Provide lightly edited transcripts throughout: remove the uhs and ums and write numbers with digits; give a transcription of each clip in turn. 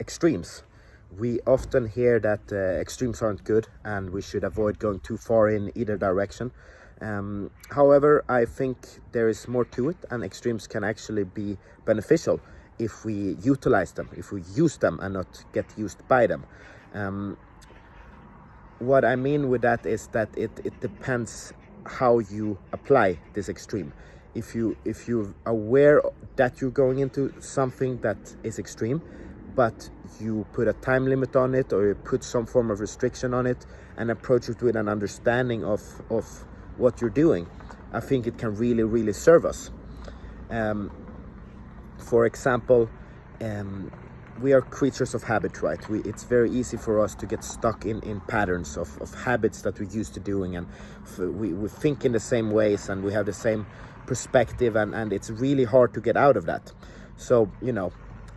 extremes. We often hear that extremes aren't good and we should avoid going too far in either direction. However, I think there is more to it, and extremes can actually be beneficial if we utilize them, if we use them and not get used by them. What I mean with that is that it depends how you apply this extreme. If you're aware that you're going into something that is extreme, but you put a time limit on it, or you put some form of restriction on it and approach it with an understanding of what you're doing, I think it can really serve us. For example, we are creatures of habit, right? It's very easy for us to get stuck in patterns of habits that we're used to doing, and we think in the same ways and we have the same perspective, and it's really hard to get out of that. So,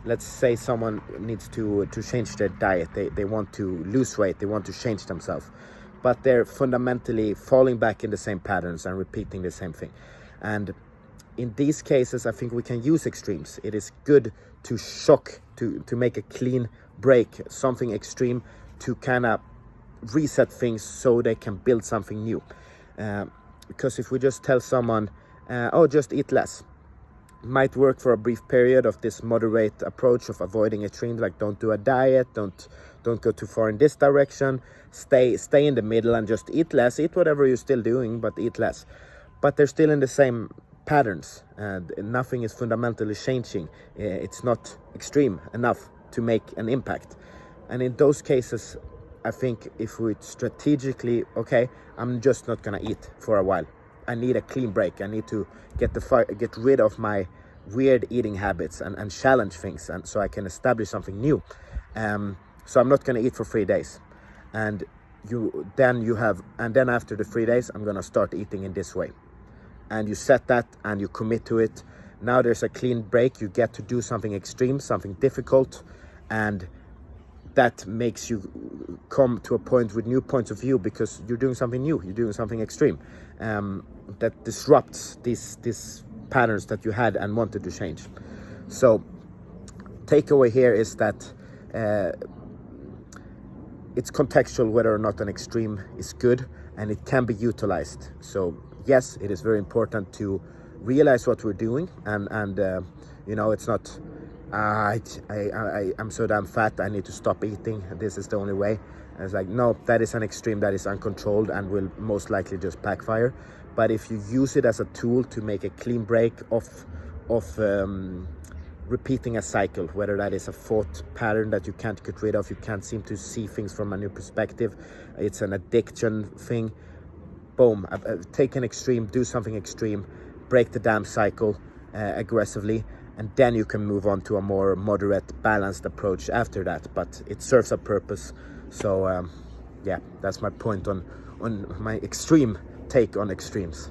let's say someone needs to change their diet. They want to lose weight, they want to change themselves, but they're fundamentally falling back in the same patterns and repeating the same thing. And in these cases, I think we can use extremes. It is good to shock, to make a clean break, something extreme, to kind of reset things so they can build something new. Because if we just tell someone, just eat less, might work for a brief period of this moderate approach of avoiding extremes, like don't do a diet, don't go too far in this direction, stay in the middle and just eat less, eat whatever you're still doing, but eat less. But they're still in the same patterns, and nothing is fundamentally changing. It's not extreme enough to make an impact. And in those cases, I think if we strategically, I'm just not gonna eat for a while, I need a clean break, I need to get rid of my weird eating habits and challenge things, and so I can establish something new. So I'm not gonna eat for 3 days, and then after the 3 days I'm gonna start eating in this way. And you set that and you commit to it. Now there's a clean break. You get to do something extreme, something difficult, and that makes you come to a point with new points of view, because you're doing something new, you're doing something extreme, that disrupts these patterns that you had and wanted to change. So takeaway here is that it's contextual whether or not an extreme is good, and it can be utilized. So yes, it is very important to realize what we're doing, and it's not I'm so damn fat, I need to stop eating, this is the only way. And it's like, no, that is an extreme, that is uncontrolled and will most likely just backfire. But if you use it as a tool to make a clean break of repeating a cycle, whether that is a thought pattern that you can't get rid of, you can't seem to see things from a new perspective, it's an addiction thing, boom, take an extreme, do something extreme, break the damn cycle aggressively, and then you can move on to a more moderate, balanced approach after that. But it serves a purpose. So that's my point on my extreme take on extremes.